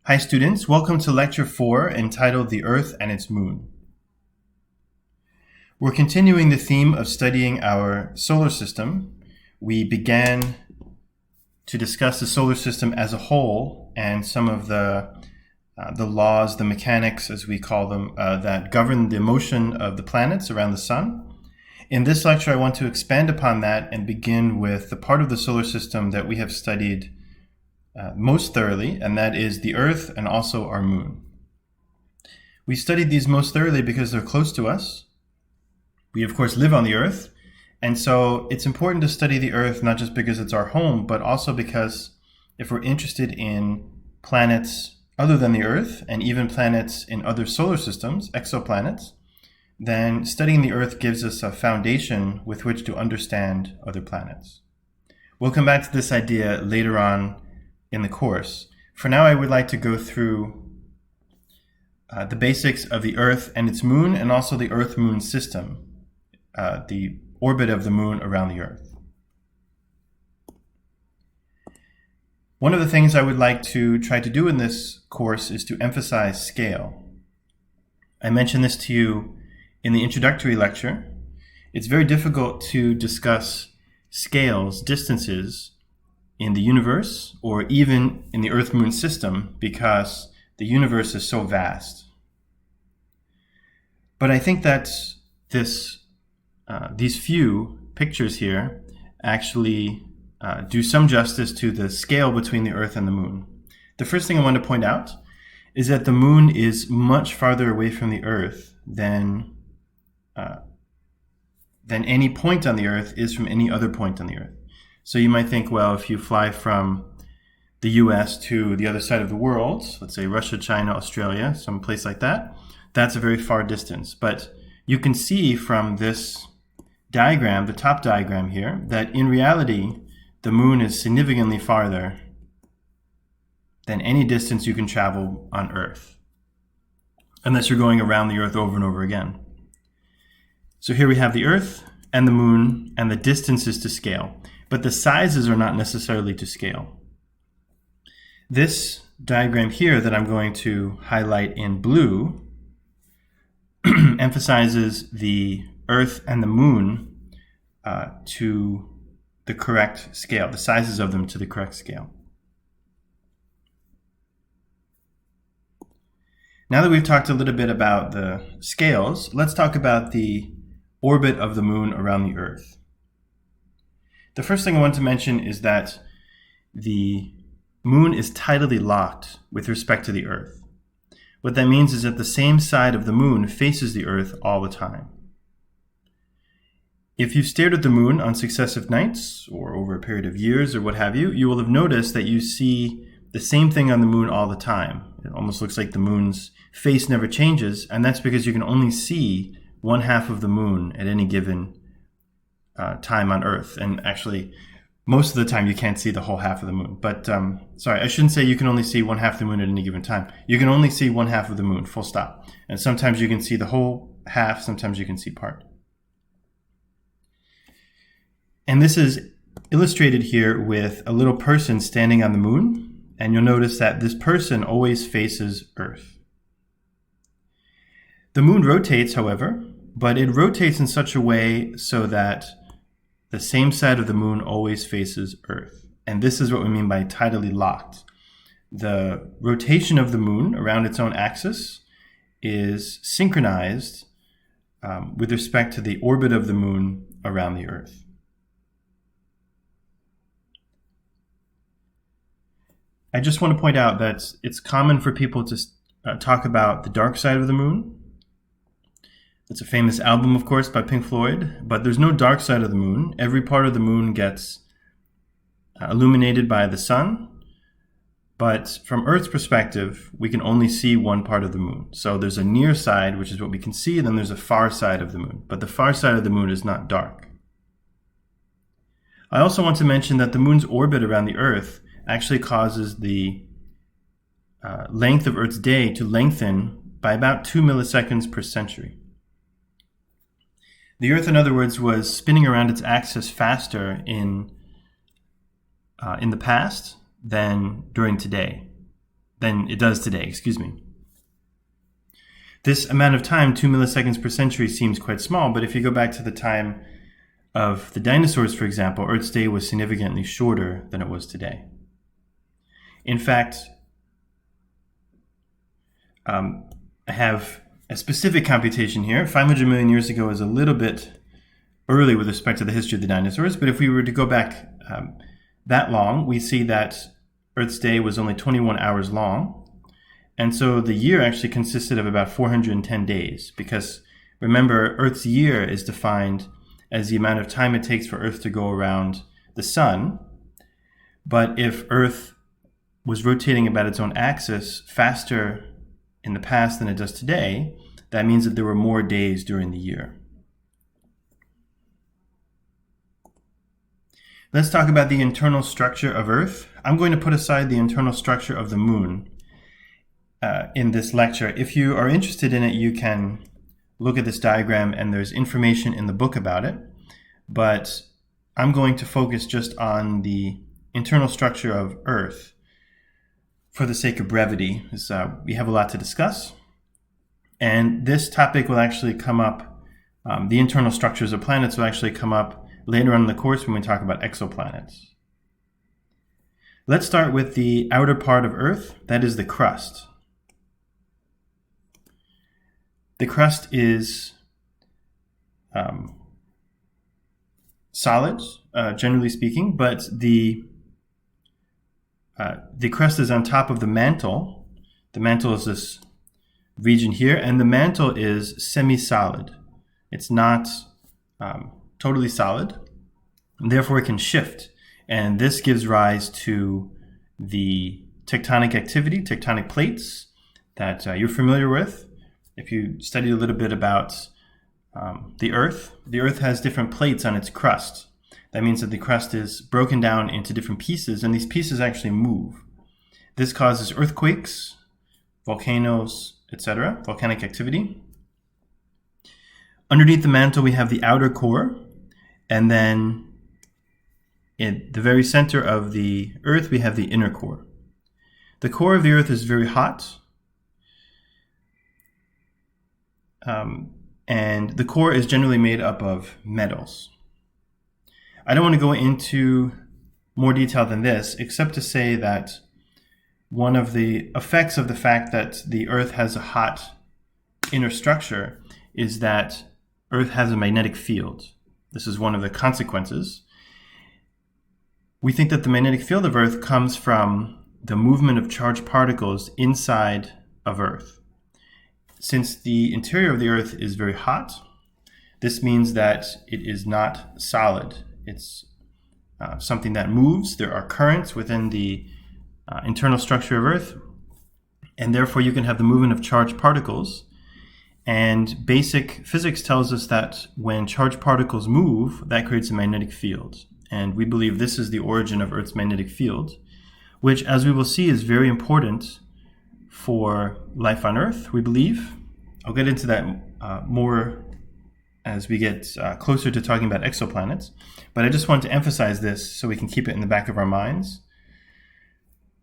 Hi students, welcome to lecture 4 entitled The Earth and its Moon. We're continuing the theme of studying our solar system. We began to discuss the solar system as a whole and some of the laws, the mechanics as we call them, that govern the motion of the planets around the sun. In this lecture I want to expand upon that and begin with the part of the solar system that we have studied most thoroughly, and that is the Earth and also our moon. We studied these most thoroughly because they're close to us. We of course live on the Earth, and so it's important to study the Earth not just because it's our home, but also because if we're interested in planets other than the Earth, and even planets in other solar systems, exoplanets, then studying the Earth gives us a foundation with which to understand other planets. We'll come back to this idea later on in the course. For now, I would like to go through the basics of the Earth and its moon, and also the Earth-Moon system, the orbit of the moon around the Earth. One of the things I would like to try to do in this course is to emphasize scale. I mentioned this to you in the introductory lecture. It's very difficult to discuss scales, distances, in the universe or even in the Earth-Moon system because the universe is so vast. But I think that these few pictures here actually do some justice to the scale between the Earth and the moon. The first thing I want to point out is that the moon is much farther away from the Earth than any point on the Earth is from any other point on the Earth. So you might think, well, if you fly from the US to the other side of the world, let's say Russia, China, Australia, some place like that, that's a very far distance. But you can see from this diagram, the top diagram here, that in reality, the moon is significantly farther than any distance you can travel on Earth, unless you're going around the Earth over and over again. So here we have the Earth and the moon and the distances to scale. But the sizes are not necessarily to scale. This diagram here that I'm going to highlight in blue emphasizes the Earth and the moon to the correct scale, the sizes of them to the correct scale. Now that we've talked a little bit about the scales, let's talk about the orbit of the moon around the Earth. The first thing I want to mention is that the moon is tidally locked with respect to the Earth. What that means is that the same side of the moon faces the Earth all the time. If you've stared at the moon on successive nights or over a period of years or what have you, you will have noticed that you see the same thing on the moon all the time. It almost looks like the moon's face never changes, and that's because you can only see one half of the moon at any given time on Earth. And actually, most of the time you can't see the whole half of the moon. But sorry, I shouldn't say you can only see one half of the moon at any given time. You can only see one half of the moon, full stop. And sometimes you can see the whole half, sometimes you can see part. And this is illustrated here with a little person standing on the moon. And you'll notice that this person always faces Earth. The moon rotates, however, but it rotates in such a way so that the same side of the moon always faces Earth. And this is what we mean by tidally locked. The rotation of the moon around its own axis is synchronized with respect to the orbit of the moon around the Earth. I just want to point out that it's common for people to talk about the dark side of the moon. It's a famous album, of course, by Pink Floyd, but there's no dark side of the moon. Every part of the moon gets illuminated by the sun, but from Earth's perspective, we can only see one part of the moon. So there's a near side, which is what we can see, and then there's a far side of the moon, but the far side of the moon is not dark. I also want to mention that the moon's orbit around the Earth actually causes the length of Earth's day to lengthen by about 2 milliseconds per century. The Earth, in other words, was spinning around its axis faster in the past than during today. than it does today, excuse me. This amount of time, 2 milliseconds per century, seems quite small, but if you go back to the time of the dinosaurs, for example, Earth's day was significantly shorter than it was today. In fact, I have a specific computation here. 500 million years ago is a little bit early with respect to the history of the dinosaurs, but if we were to go back that long, we see that Earth's day was only 21 hours long. And so the year actually consisted of about 410 days, because remember, Earth's year is defined as the amount of time it takes for Earth to go around the sun. But if Earth was rotating about its own axis faster in the past than it does today, that means that there were more days during the year. Let's talk about the internal structure of Earth. I'm going to put aside the internal structure of the moon in this lecture. If you are interested in it, you can look at this diagram, and there's information in the book about it. But I'm going to focus just on the internal structure of Earth for the sake of brevity, because we have a lot to discuss. And this topic will actually come up, the internal structures of planets will actually come up later on in the course when we talk about exoplanets. Let's start with the outer part of Earth, that is the crust. The crust is solid, generally speaking, but the crust is on top of the mantle. The mantle is this region here, and the mantle is semi-solid. It's not totally solid, and therefore it can shift. And this gives rise to the tectonic activity, tectonic plates that you're familiar with. If you study a little bit about the Earth has different plates on its crust. That means that the crust is broken down into different pieces, and these pieces actually move. This causes earthquakes, volcanoes, etc., volcanic activity. Underneath the mantle, we have the outer core, and then in the very center of the Earth, we have the inner core. The core of the Earth is very hot, and the core is generally made up of metals. I don't want to go into more detail than this, except to say that one of the effects of the fact that the Earth has a hot inner structure is that Earth has a magnetic field. This is one of the consequences. We think that the magnetic field of Earth comes from the movement of charged particles inside of Earth. Since the interior of the Earth is very hot, this means that it is not solid. It's something that moves. There are currents within the internal structure of Earth, and therefore you can have the movement of charged particles. And basic physics tells us that when charged particles move, that creates a magnetic field. And we believe this is the origin of Earth's magnetic field, which, as we will see, is very important for life on Earth, we believe. I'll get into that more as we get closer to talking about exoplanets. But I just want to emphasize this so we can keep it in the back of our minds.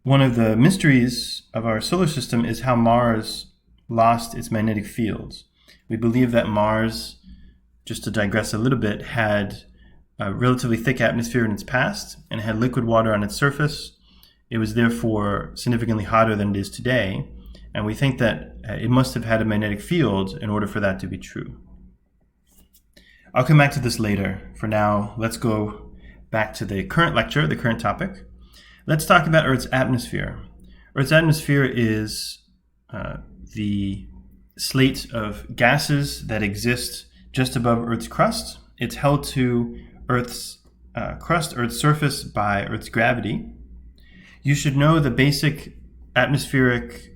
One of the mysteries of our solar system is how Mars lost its magnetic fields. We believe that Mars, just to digress a little bit, had a relatively thick atmosphere in its past and had liquid water on its surface. It was therefore significantly hotter than it is today, and we think that it must have had a magnetic field in order for that to be true. I'll come back to this later. For now, let's go back to the current lecture, the current topic. Let's talk about Earth's atmosphere. Earth's atmosphere is the slate of gases that exist just above Earth's crust. It's held to Earth's crust, Earth's surface, by Earth's gravity. You should know the basic atmospheric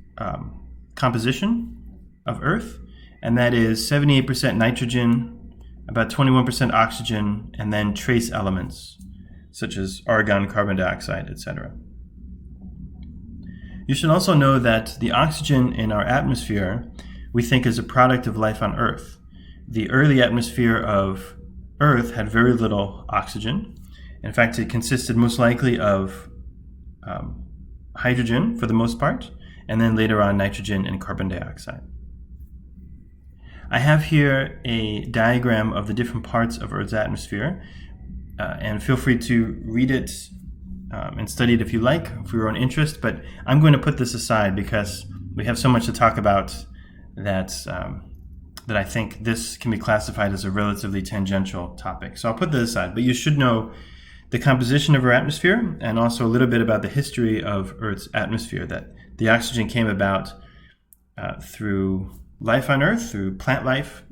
composition of Earth, and that is 78% nitrogen, about 21% oxygen, and then trace elements such as argon, carbon dioxide, etc. You should also know that the oxygen in our atmosphere we think is a product of life on Earth. The early atmosphere of Earth had very little oxygen. In fact, it consisted most likely of hydrogen for the most part, and then later on nitrogen and carbon dioxide. I have here a diagram of the different parts of Earth's atmosphere, and feel free to read it and study it if you like, for your own interest, but I'm going to put this aside because we have so much to talk about that I think this can be classified as a relatively tangential topic. So I'll put this aside, but you should know the composition of our atmosphere and also a little bit about the history of Earth's atmosphere, that the oxygen came about through life on Earth, through plant life,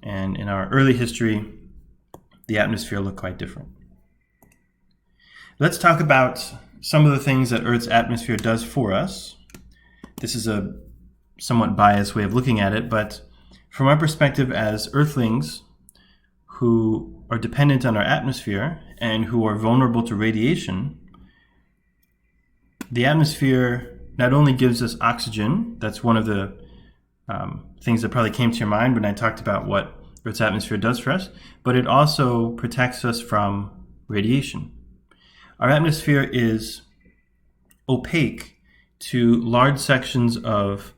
and in our early history, the atmosphere looked quite different. Let's talk about some of the things that Earth's atmosphere does for us. This is a somewhat biased way of looking at it, but from our perspective as Earthlings who are dependent on our atmosphere and who are vulnerable to radiation, the atmosphere not only gives us oxygen, that's one of the things that probably came to your mind when I talked about what Earth's atmosphere does for us, but it also protects us from radiation. Our atmosphere is opaque to large sections of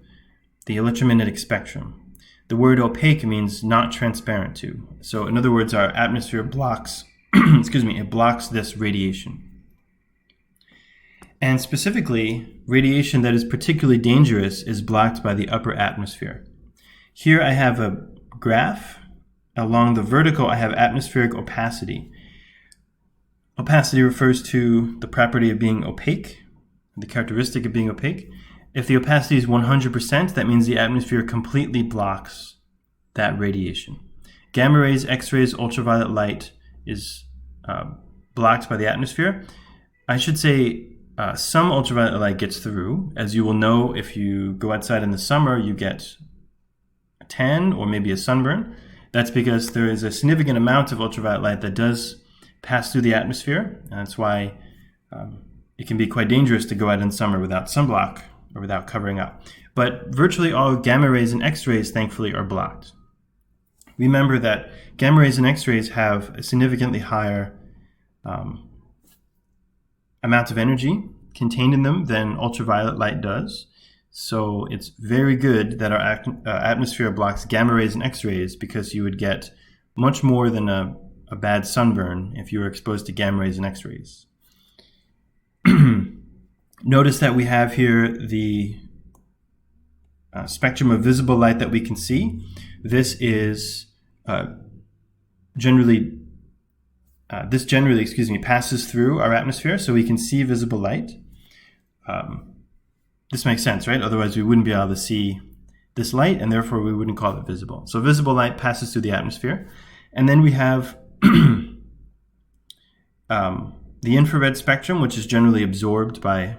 the electromagnetic spectrum. The word opaque means not transparent to. So in other words, our atmosphere blocks, it blocks this radiation. And specifically, radiation that is particularly dangerous is blocked by the upper atmosphere. Here I have a graph. Along the vertical, I have atmospheric opacity. Opacity refers to the property of being opaque, the characteristic of being opaque. If the opacity is 100%, that means the atmosphere completely blocks that radiation. Gamma rays, X-rays, ultraviolet light is blocked by the atmosphere. I should say some ultraviolet light gets through. As you will know, if you go outside in the summer, you get a tan or maybe a sunburn. That's because there is a significant amount of ultraviolet light that does pass through the atmosphere. And that's why it can be quite dangerous to go out in summer without sunblock or without covering up. But virtually all gamma rays and X-rays, thankfully, are blocked. Remember that gamma rays and X-rays have a significantly higher amount of energy contained in them than ultraviolet light does. So it's very good that our atmosphere blocks gamma rays and X-rays, because you would get much more than a bad sunburn if you were exposed to gamma rays and X-rays. Notice that we have here the spectrum of visible light that we can see. This is generally passes through our atmosphere, so we can see visible light. This makes sense, right? Otherwise, we wouldn't be able to see this light, and therefore we wouldn't call it visible. So visible light passes through the atmosphere. And then we have the infrared spectrum, which is generally absorbed by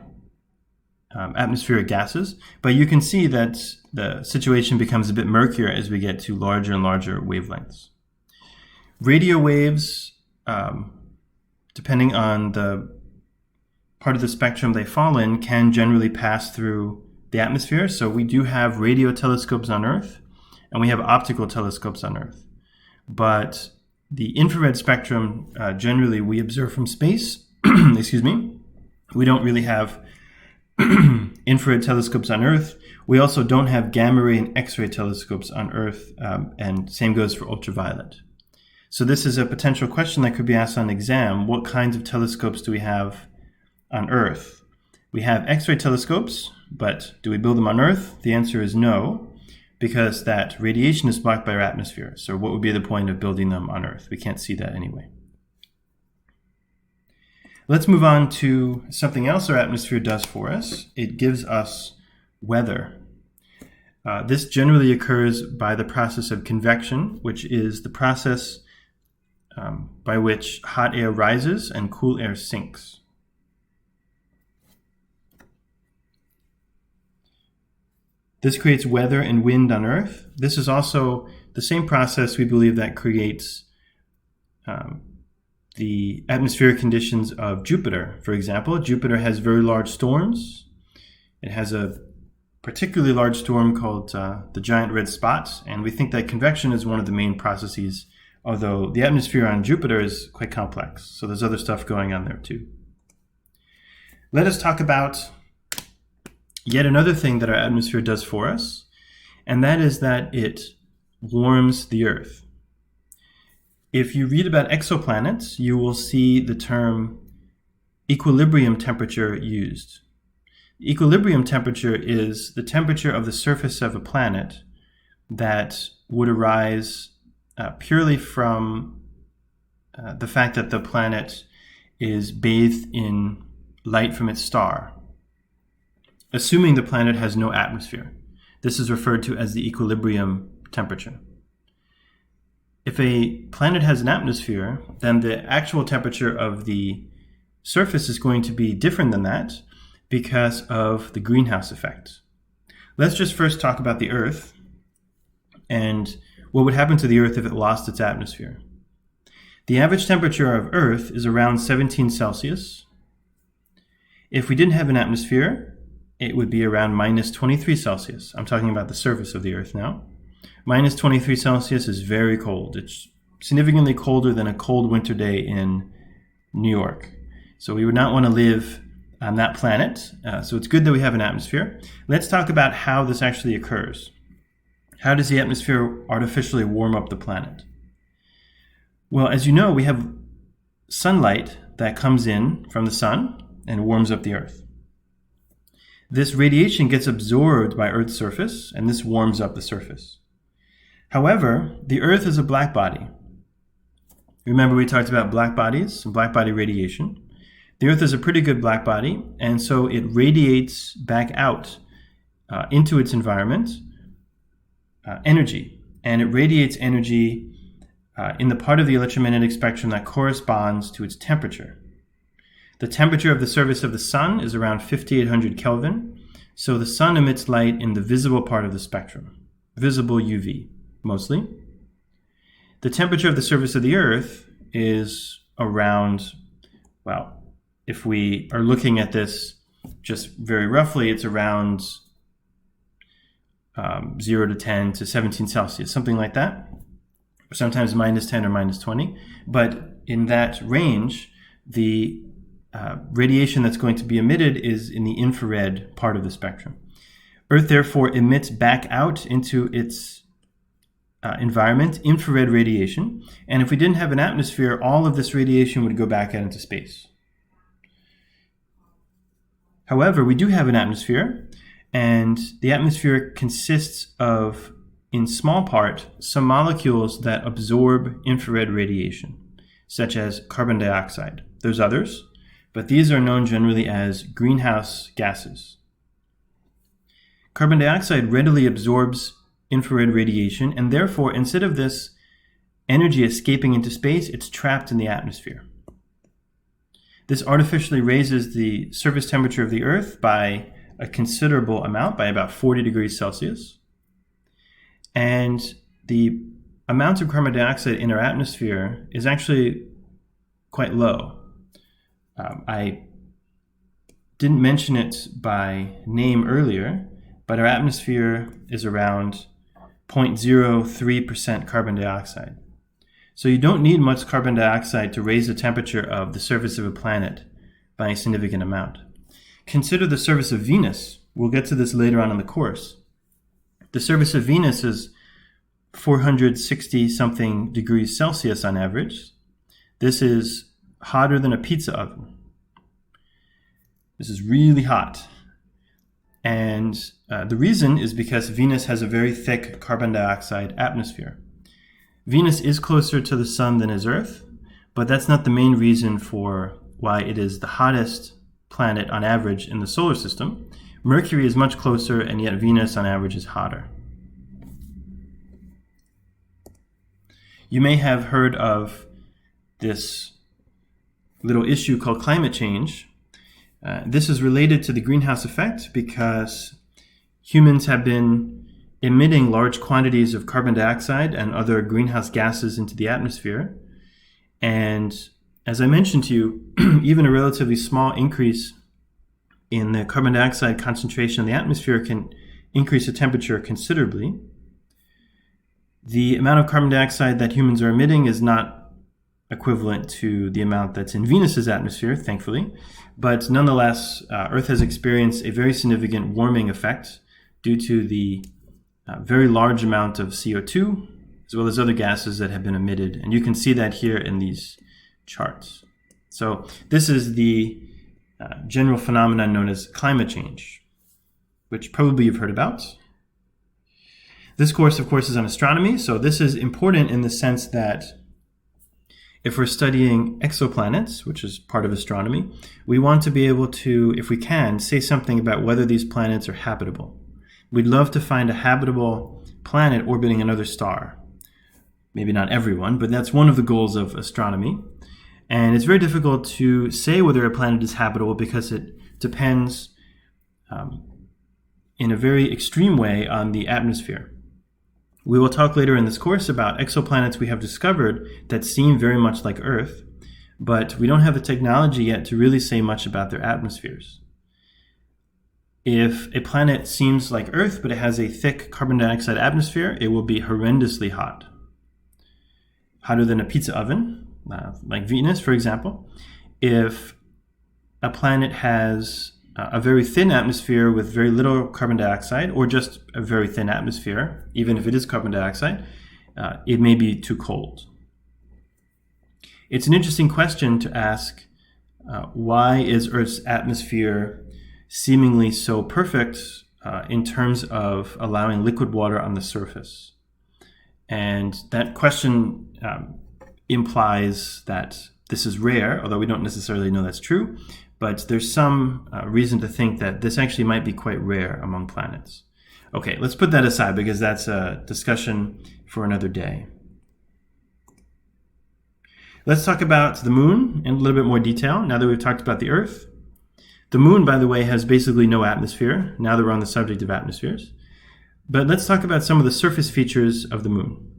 atmospheric gases. But you can see that the situation becomes a bit murkier as we get to larger and larger wavelengths. Radio waves, depending on the part of the spectrum they fall in, can generally pass through the atmosphere. So we do have radio telescopes on Earth, and we have optical telescopes on Earth. But the infrared spectrum, generally we observe from space. We don't really have infrared telescopes on Earth. We also don't have gamma ray and X-ray telescopes on Earth, and same goes for ultraviolet. So this is a potential question that could be asked on an exam. What kinds of telescopes do we have on Earth? We have X-ray telescopes, but do we build them on Earth? The answer is no, because that radiation is blocked by our atmosphere. So what would be the point of building them on Earth? We can't see that anyway. Let's move on to something else our atmosphere does for us. It gives us weather. This generally occurs by the process of convection, which is the process by which hot air rises and cool air sinks. This creates weather and wind on Earth. This is also the same process we believe that creates the atmospheric conditions of Jupiter. For example, Jupiter has very large storms. It has a particularly large storm called the Giant Red Spot, and we think that convection is one of the main processes, although the atmosphere on Jupiter is quite complex, so there's other stuff going on there too. Let us talk about yet another thing that our atmosphere does for us, and that is that it warms the Earth. If you read about exoplanets, you will see the term equilibrium temperature used. Equilibrium temperature is the temperature of the surface of a planet that would arise purely from the fact that the planet is bathed in light from its star, assuming the planet has no atmosphere. This is referred to as the equilibrium temperature. If a planet has an atmosphere, then the actual temperature of the surface is going to be different than that because of the greenhouse effect. Let's just first talk about the Earth and what would happen to the Earth if it lost its atmosphere. The average temperature of Earth is around 17 Celsius. If we didn't have an atmosphere, it would be around minus 23 Celsius. I'm talking about the surface of the Earth now. Minus 23 Celsius is very cold. It's significantly colder than a cold winter day in New York. So we would not want to live on that planet. So it's good that we have an atmosphere. Let's talk about how this actually occurs. How does the atmosphere artificially warm up the planet? Well, as you know, we have sunlight that comes in from the sun and warms up the Earth. This radiation gets absorbed by Earth's surface, and this warms up the surface. However, the Earth is a black body. Remember we talked about black bodies and black body radiation. The Earth is a pretty good black body, and so it radiates back out into its environment energy. And it radiates energy in the part of the electromagnetic spectrum that corresponds to its temperature. The temperature of the surface of the sun is around 5800 Kelvin, so the sun emits light in the visible part of the spectrum, visible UV mostly. The temperature of the surface of the Earth is around, well, if we are looking at this just very roughly, it's around 0 to 10 to 17 Celsius, something like that. Sometimes minus 10 or minus 20. But in that range, the radiation that's going to be emitted is in the infrared part of the spectrum. Earth, therefore, emits back out into its environment infrared radiation. And if we didn't have an atmosphere, all of this radiation would go back out into space. However, we do have an atmosphere, and the atmosphere consists of, in small part, some molecules that absorb infrared radiation, such as carbon dioxide. There's others, but these are known generally as greenhouse gases. Carbon dioxide readily absorbs infrared radiation, and therefore, instead of this energy escaping into space, it's trapped in the atmosphere. This artificially raises the surface temperature of the Earth by a considerable amount, by about 40 degrees Celsius. And the amount of carbon dioxide in our atmosphere is actually quite low. I didn't mention it by name earlier, but our atmosphere is around 0.03% carbon dioxide. So you don't need much carbon dioxide to raise the temperature of the surface of a planet by a significant amount. Consider the surface of Venus. We'll get to this later on in the course. The surface of Venus is 460 something degrees Celsius on average. This is hotter than a pizza oven. This is really hot. And the reason is because Venus has a very thick carbon dioxide atmosphere. Venus is closer to the sun than is Earth, but that's not the main reason for why it is the hottest planet on average in the solar system. Mercury is much closer, and yet Venus on average is hotter. You may have heard of this little issue called climate change. This is related to the greenhouse effect because humans have been emitting large quantities of carbon dioxide and other greenhouse gases into the atmosphere. And as I mentioned to you, even a relatively small increase in the carbon dioxide concentration in the atmosphere can increase the temperature considerably. The amount of carbon dioxide that humans are emitting is not equivalent to the amount that's in Venus's atmosphere, thankfully. But nonetheless, Earth has experienced a very significant warming effect due to the very large amount of CO2, as well as other gases that have been emitted. And you can see that here in these charts. So this is the general phenomenon known as climate change, which probably you've heard about. This course, of course, is on astronomy. So this is important in the sense that if we're studying exoplanets, which is part of astronomy, we want to be able to, if we can, say something about whether these planets are habitable. We'd love to find a habitable planet orbiting another star. Maybe not everyone, but that's one of the goals of astronomy. And it's very difficult to say whether a planet is habitable because it depends in a very extreme way on the atmosphere. We will talk later in this course about exoplanets we have discovered that seem very much like Earth, but we don't have the technology yet to really say much about their atmospheres. If a planet seems like Earth, but it has a thick carbon dioxide atmosphere, it will be horrendously hot. Hotter than a pizza oven, like Venus, for example. If a planet has a very thin atmosphere with very little carbon dioxide, or just a very thin atmosphere, even if it is carbon dioxide, it may be too cold. It's an interesting question to ask, why is Earth's atmosphere seemingly so perfect in terms of allowing liquid water on the surface? And that question implies that this is rare, although we don't necessarily know that's true. But there's some reason to think that this actually might be quite rare among planets. Okay, let's put that aside because that's a discussion for another day. Let's talk about the moon in a little bit more detail now that we've talked about the Earth. The moon, by the way, has basically no atmosphere, now that we're on the subject of atmospheres. But let's talk about some of the surface features of the moon.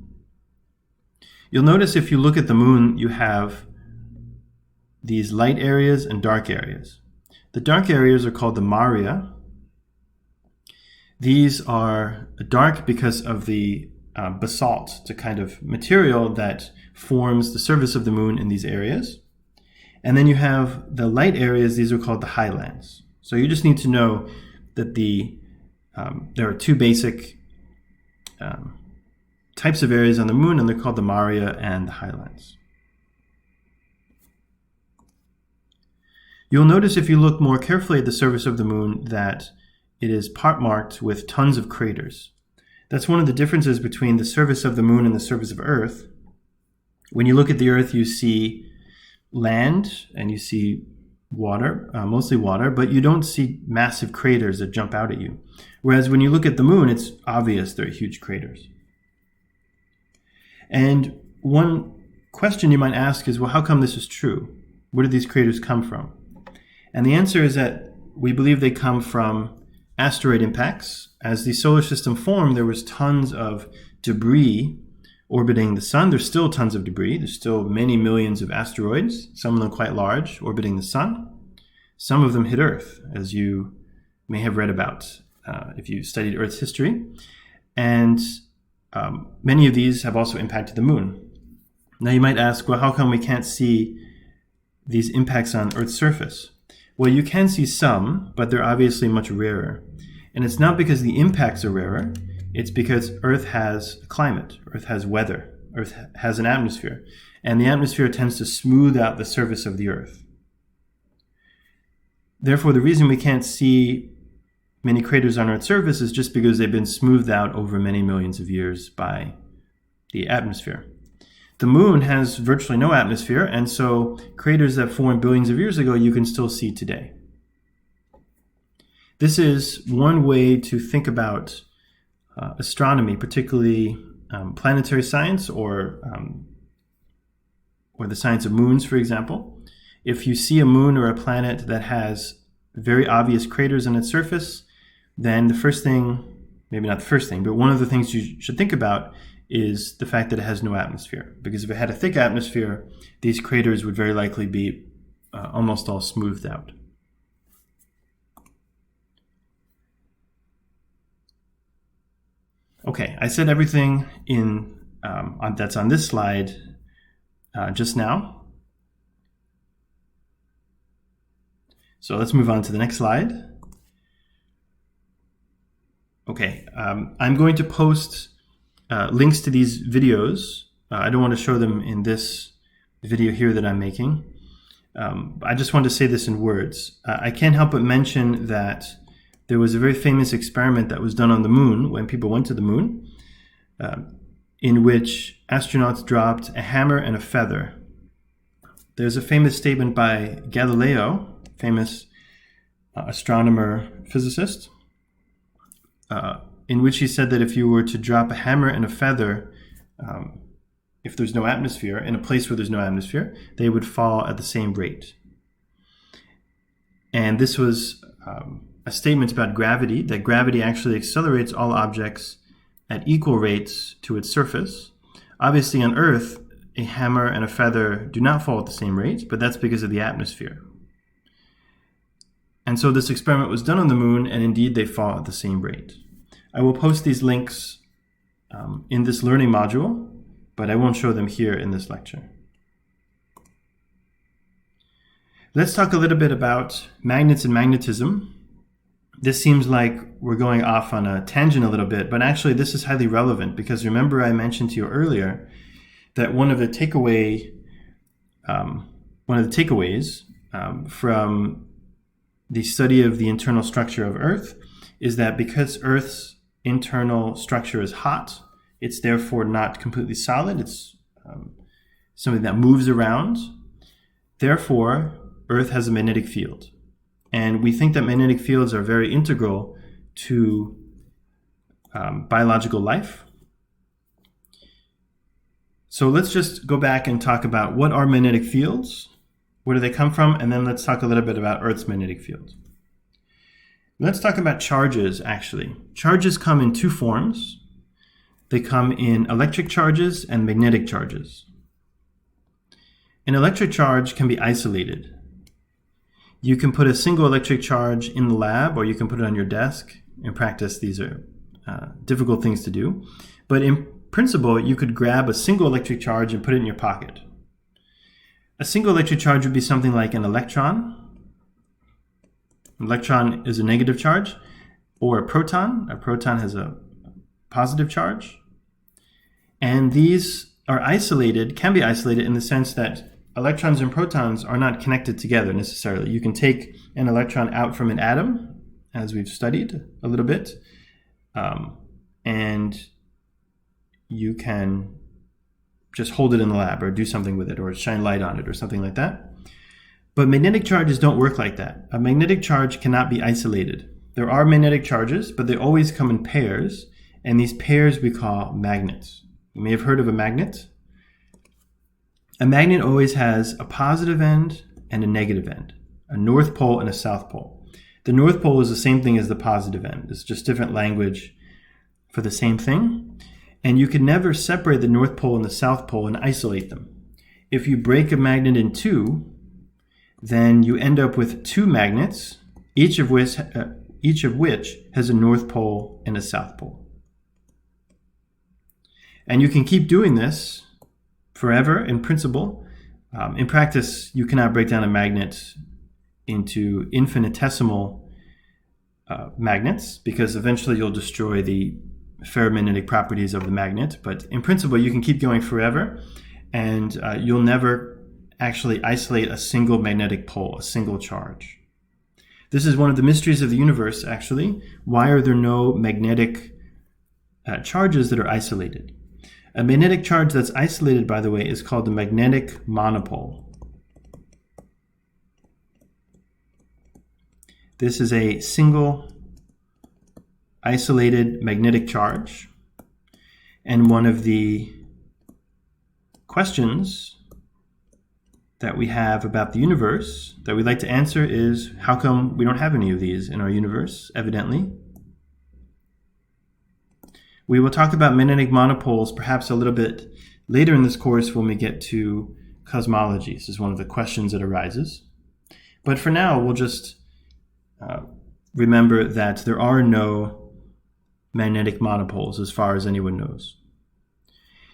You'll notice if you look at the moon, you have these light areas and dark areas. The dark areas are called the maria. These are dark because of the basalt, the kind of material that forms the surface of the moon in these areas. And then you have the light areas. These are called the highlands. So you just need to know that there are two basic types of areas on the moon, and they're called the maria and the highlands. You'll notice if you look more carefully at the surface of the moon that it is marked with tons of craters. That's one of the differences between the surface of the moon and the surface of Earth. When you look at the Earth, you see land and you see water, mostly water, but you don't see massive craters that jump out at you. Whereas when you look at the moon, it's obvious there are huge craters. And one question you might ask is, well, how come this is true? Where do these craters come from? And the answer is that we believe they come from asteroid impacts. As the solar system formed, there was tons of debris orbiting the sun. There's still tons of debris. There's still many millions of asteroids, some of them quite large, orbiting the sun. Some of them hit Earth, as you may have read about if you studied Earth's history. And many of these have also impacted the moon. Now you might ask, well, how come we can't see these impacts on Earth's surface? Well, you can see some, but they're obviously much rarer. And it's not because the impacts are rarer, it's because Earth has a climate, Earth has weather, Earth has an atmosphere, and the atmosphere tends to smooth out the surface of the Earth. Therefore, the reason we can't see many craters on Earth's surface is just because they've been smoothed out over many millions of years by the atmosphere. The moon has virtually no atmosphere, and so craters that formed billions of years ago you can still see today. This is one way to think about astronomy, particularly planetary science or the science of moons, for example. If you see a moon or a planet that has very obvious craters on its surface, then the first thing, maybe not the first thing, but one of the things you should think about is the fact that it has no atmosphere. Because if it had a thick atmosphere, these craters would very likely be almost all smoothed out. Okay, I said everything that's on this slide just now. So let's move on to the next slide. Okay, I'm going to post links to these videos. I don't want to show them in this video here that I'm making. I just want to say this in words. I can't help but mention that there was a very famous experiment that was done on the moon when people went to the moon, in which astronauts dropped a hammer and a feather. There's a famous statement by Galileo, famous astronomer, physicist, in which he said that if you were to drop a hammer and a feather, if there's no atmosphere, in a place where there's no atmosphere, they would fall at the same rate. And this was a statement about gravity, that gravity actually accelerates all objects at equal rates to its surface. Obviously on Earth, a hammer and a feather do not fall at the same rate, but that's because of the atmosphere. And so this experiment was done on the moon, and indeed they fall at the same rate. I will post these links in this learning module, but I won't show them here in this lecture. Let's talk a little bit about magnets and magnetism. This seems like we're going off on a tangent a little bit, but actually this is highly relevant because remember I mentioned to you earlier that one of the takeaways from the study of the internal structure of Earth is that because Earth's internal structure is hot, it's therefore not completely solid. It's something that moves around. Therefore, Earth has a magnetic field. And we think that magnetic fields are very integral to biological life. So let's just go back and talk about what are magnetic fields, where do they come from, and then let's talk a little bit about Earth's magnetic field. Let's talk about charges, actually. Charges come in two forms. They come in electric charges and magnetic charges. An electric charge can be isolated. You can put a single electric charge in the lab, or you can put it on your desk. In practice, these are difficult things to do. But in principle, you could grab a single electric charge and put it in your pocket. A single electric charge would be something like an electron. An electron is a negative charge, or a proton. A proton has a positive charge. And these are isolated, can be isolated in the sense that electrons and protons are not connected together necessarily. You can take an electron out from an atom, as we've studied a little bit, and you can just hold it in the lab or do something with it or shine light on it or something like that. But magnetic charges don't work like that. A magnetic charge cannot be isolated. There are magnetic charges, but they always come in pairs, and these pairs we call magnets. You may have heard of a magnet. A magnet always has a positive end and a negative end, a north pole and a south pole. The north pole is the same thing as the positive end. It's just different language for the same thing. And you can never separate the north pole and the south pole and isolate them. If you break a magnet in two, then you end up with two magnets, each of which has a north pole and a south pole. And you can keep doing this forever in principle. In practice, you cannot break down a magnet into infinitesimal magnets because eventually you'll destroy the ferromagnetic properties of the magnet. But in principle, you can keep going forever, and you'll never actually isolate a single magnetic pole, a single charge. This is one of the mysteries of the universe, actually. Why are there no magnetic charges that are isolated? A magnetic charge that's isolated, by the way, is called the magnetic monopole. This is a single isolated magnetic charge. And one of the questions that we have about the universe that we'd like to answer is, how come we don't have any of these in our universe, evidently? We will talk about magnetic monopoles perhaps a little bit later in this course when we get to cosmology. This is one of the questions that arises. But for now, we'll just remember that there are no magnetic monopoles as far as anyone knows.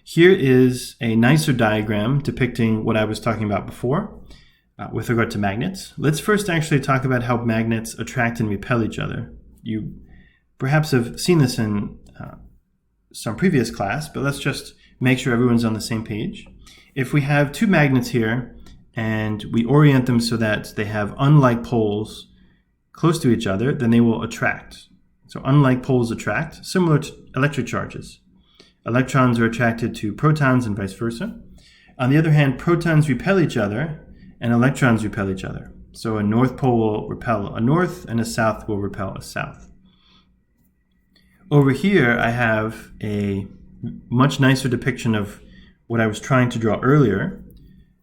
Here is a nicer diagram depicting what I was talking about before with regard to magnets. Let's first actually talk about how magnets attract and repel each other. You perhaps have seen this in some previous class, but let's just make sure everyone's on the same page. If we have two magnets here and we orient them so that they have unlike poles close to each other, then they will attract. So unlike poles attract, similar to electric charges. Electrons are attracted to protons and vice versa. On the other hand, protons repel each other and electrons repel each other. So a north pole will repel a north and a south will repel a south. Over here, I have a much nicer depiction of what I was trying to draw earlier.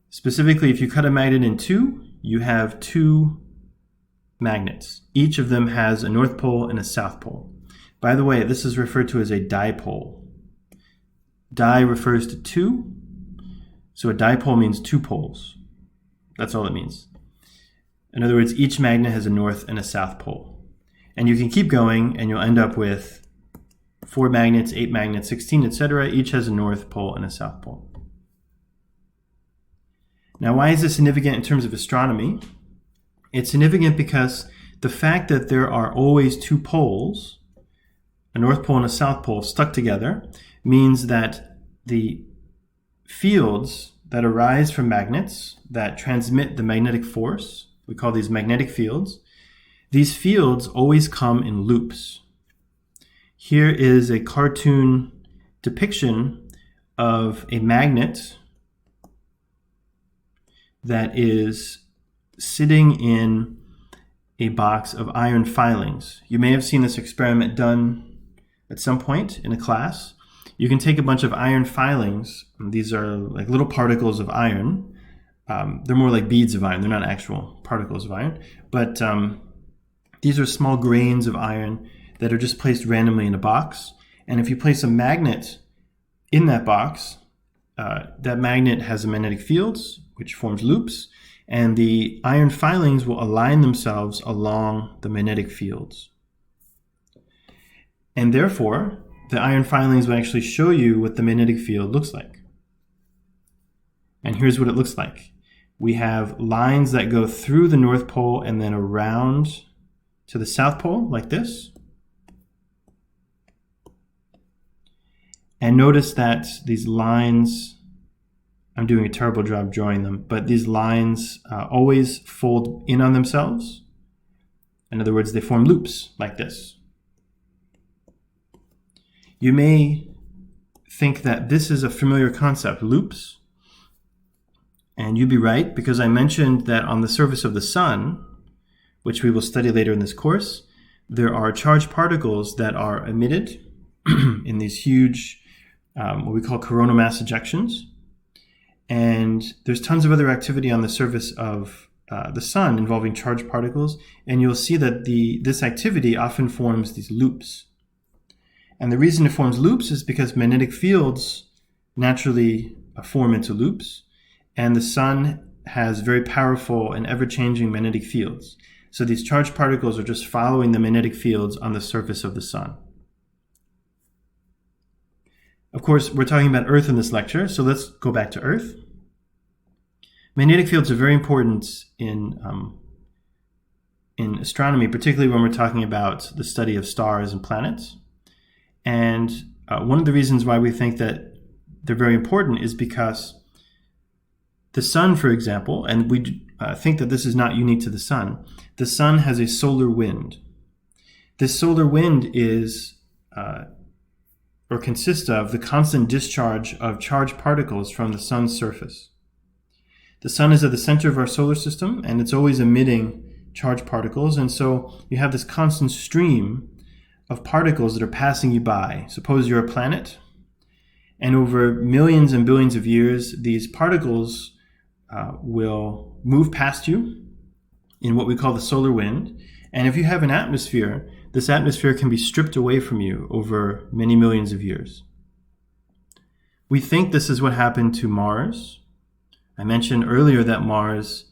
Specifically, if you cut a magnet in two, you have two magnets. Each of them has a north pole and a south pole. By the way, this is referred to as a dipole. Di refers to two, so a dipole means two poles. That's all it means. In other words, each magnet has a north and a south pole. And you can keep going and you'll end up with 4 magnets, 8 magnets, 16, etc. Each has a north pole and a south pole. Now, why is this significant in terms of astronomy? It's significant because the fact that there are always two poles, a north pole and a south pole, stuck together, means that the fields that arise from magnets that transmit the magnetic force, we call these magnetic fields, these fields always come in loops. Here is a cartoon depiction of a magnet that is sitting in a box of iron filings. You may have seen this experiment done at some point in a class. You can take a bunch of iron filings. These are like little particles of iron. They're more like beads of iron. They're not actual particles of iron. But these are small grains of iron that are just placed randomly in a box. And if you place a magnet in that box, that magnet has a magnetic fields, which forms loops, and the iron filings will align themselves along the magnetic fields. And therefore, the iron filings will actually show you what the magnetic field looks like. And here's what it looks like. We have lines that go through the North Pole and then around to the South Pole, like this. And notice that these lines, I'm doing a terrible job drawing them, but these lines always fold in on themselves. In other words, they form loops like this. You may think that this is a familiar concept, loops. And you'd be right, because I mentioned that on the surface of the sun, which we will study later in this course, there are charged particles that are emitted in these huge, what we call coronal mass ejections. And there's tons of other activity on the surface of the sun involving charged particles. And you'll see that this activity often forms these loops. And the reason it forms loops is because magnetic fields naturally form into loops. And the sun has very powerful and ever-changing magnetic fields. So these charged particles are just following the magnetic fields on the surface of the sun. Of course, we're talking about Earth in this lecture, so let's go back to Earth. Magnetic fields are very important in astronomy, particularly when we're talking about the study of stars and planets. And one of the reasons why we think that they're very important is because the sun, for example, and we think that this is not unique to the sun has a solar wind. This solar wind is, or consists of, the constant discharge of charged particles from the sun's surface. The sun is at the center of our solar system, and it's always emitting charged particles, and so you have this constant stream of particles that are passing you by. Suppose you're a planet, and over millions and billions of years, these particles will move past you in what we call the solar wind. And if you have an atmosphere, this atmosphere can be stripped away from you over many millions of years. We think this is what happened to Mars. I mentioned earlier that Mars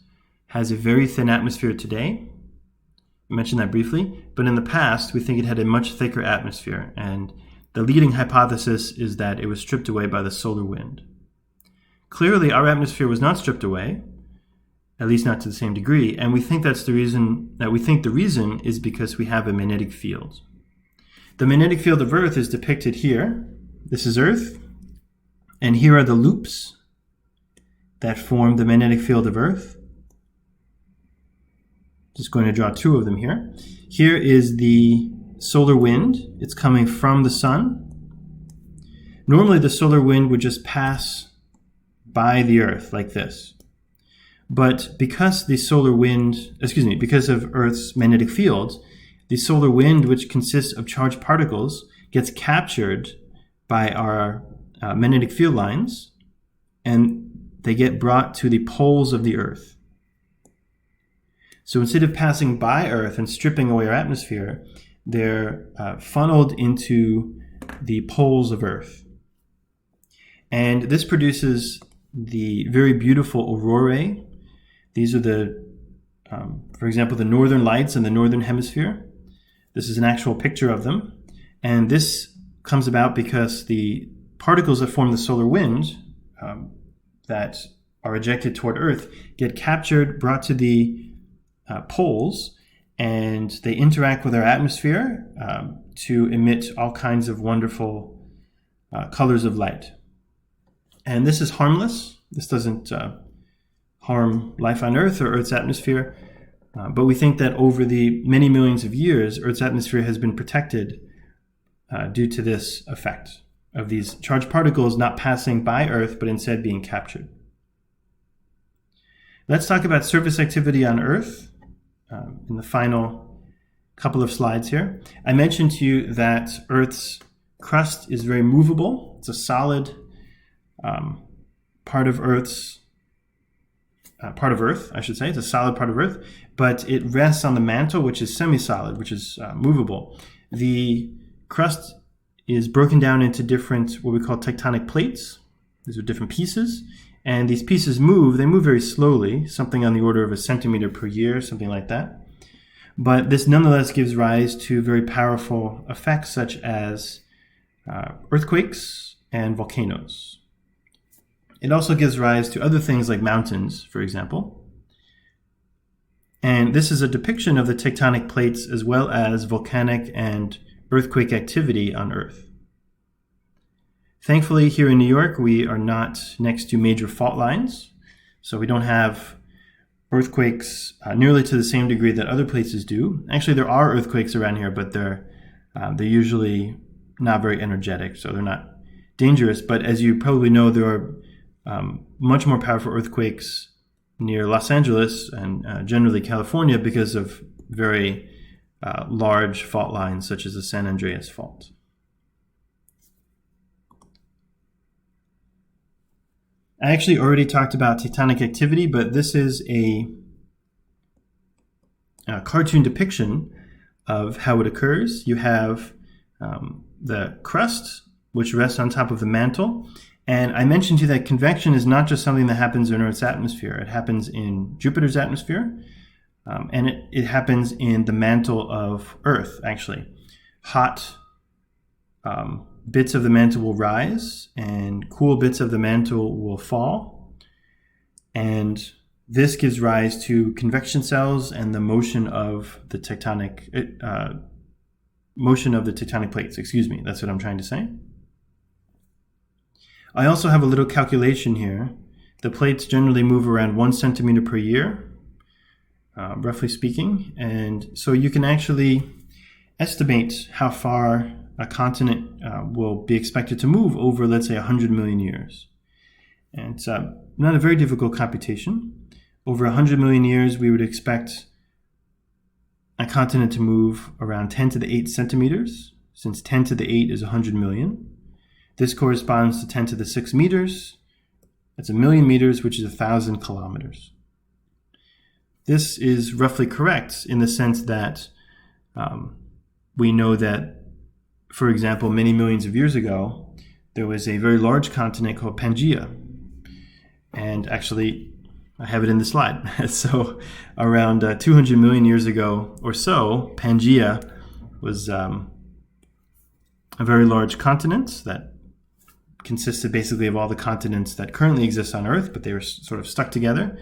has a very thin atmosphere today. I mentioned that briefly, but in the past, we think it had a much thicker atmosphere. And The leading hypothesis is that it was stripped away by the solar wind. Clearly, our atmosphere was not stripped away, at least not to the same degree, and we think the reason is because we have a magnetic field. The magnetic field of Earth is depicted here. This is Earth, and here are the loops that form the magnetic field of Earth. Just going to draw two of them here. Here is the solar wind. It's coming from the sun. Normally the solar wind would just pass by the Earth like this. But because of Earth's magnetic field, the solar wind, which consists of charged particles, gets captured by our magnetic field lines, and they get brought to the poles of the Earth. So instead of passing by Earth and stripping away our atmosphere, they're funneled into the poles of Earth. And this produces the very beautiful aurorae. These are for example, the northern lights in the northern hemisphere. This is an actual picture of them. And this comes about because the particles that form the solar wind that are ejected toward Earth get captured, brought to the poles, and they interact with our atmosphere to emit all kinds of wonderful colors of light. And this is harmless. This doesn't harm life on Earth or Earth's atmosphere. But we think that over the many millions of years, Earth's atmosphere has been protected due to this effect of these charged particles not passing by Earth, but instead being captured. Let's talk about surface activity on Earth in the final couple of slides here. I mentioned to you that Earth's crust is very movable. It's a solid part of Earth, I should say. It's a solid part of Earth, but it rests on the mantle, which is semi-solid, which is movable. The crust is broken down into different, what we call tectonic plates. These are different pieces, and these pieces move. They move very slowly, something on the order of a centimeter per year, something like that. But this nonetheless gives rise to very powerful effects such as earthquakes and volcanoes. It also gives rise to other things like mountains, for example. And this is a depiction of the tectonic plates as well as volcanic and earthquake activity on Earth. Thankfully, here in New York, we are not next to major fault lines, so we don't have earthquakes nearly to the same degree that other places do. Actually, there are earthquakes around here, but they're usually not very energetic, so they're not dangerous. But as you probably know, there are much more powerful earthquakes near Los Angeles and generally California because of very large fault lines such as the San Andreas Fault. I actually already talked about tectonic activity, but this is a cartoon depiction of how it occurs. You have the crust, which rests on top of the mantle. And I mentioned to you that convection is not just something that happens in Earth's atmosphere. It happens in Jupiter's atmosphere, and it happens in the mantle of Earth, actually. Hot bits of the mantle will rise, and cool bits of the mantle will fall. And this gives rise to convection cells and the motion of the tectonic plates. Excuse me, that's what I'm trying to say. I also have a little calculation here. The plates generally move around 1 centimeter per year, roughly speaking. And so you can actually estimate how far a continent will be expected to move over, let's say, 100 million years. And it's not a very difficult computation. Over 100 million years, we would expect a continent to move around 10 to the 8 centimeters, since 10 to the 8 is 100 million. This corresponds to 10 to the 6 meters. That's 1 million meters, which is 1,000 kilometers. This is roughly correct in the sense that we know that, for example, many millions of years ago, there was a very large continent called Pangaea. And actually, I have it in the slide. So around 200 million years ago or so, Pangaea was a very large continent that consisted basically of all the continents that currently exist on Earth, but they were sort of stuck together.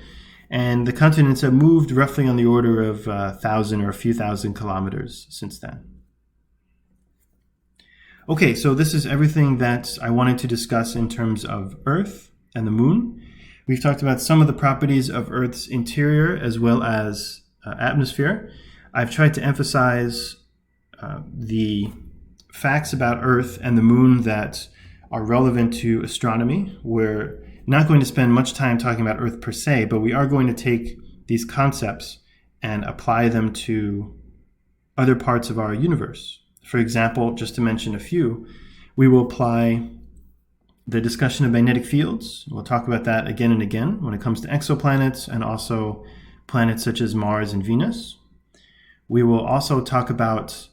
And the continents have moved roughly on the order of 1,000 or a few thousand kilometers since then. Okay, so this is everything that I wanted to discuss in terms of Earth and the Moon. We've talked about some of the properties of Earth's interior as well as atmosphere. I've tried to emphasize the facts about Earth and the Moon that are relevant to astronomy. We're not going to spend much time talking about Earth per se, but we are going to take these concepts and apply them to other parts of our universe. For example, just to mention a few, we will apply the discussion of magnetic fields. We'll talk about that again and again when it comes to exoplanets and also planets such as Mars and Venus. We will also talk about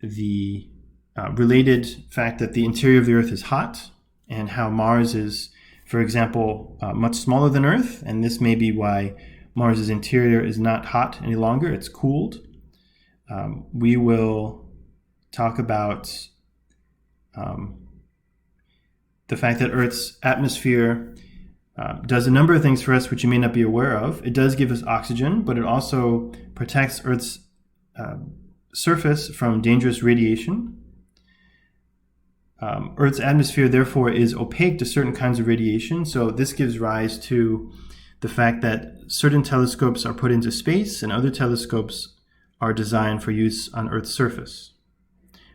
the related fact that the interior of the Earth is hot and how Mars is, for example, much smaller than Earth, and this may be why Mars's interior is not hot any longer, it's cooled. We will talk about the fact that Earth's atmosphere does a number of things for us which you may not be aware of. It does give us oxygen, but it also protects Earth's surface from dangerous radiation. Earth's atmosphere, therefore, is opaque to certain kinds of radiation, so this gives rise to the fact that certain telescopes are put into space and other telescopes are designed for use on Earth's surface.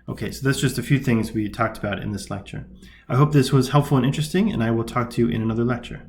Okay, so that's just a few things we talked about in this lecture. I hope this was helpful and interesting, and I will talk to you in another lecture.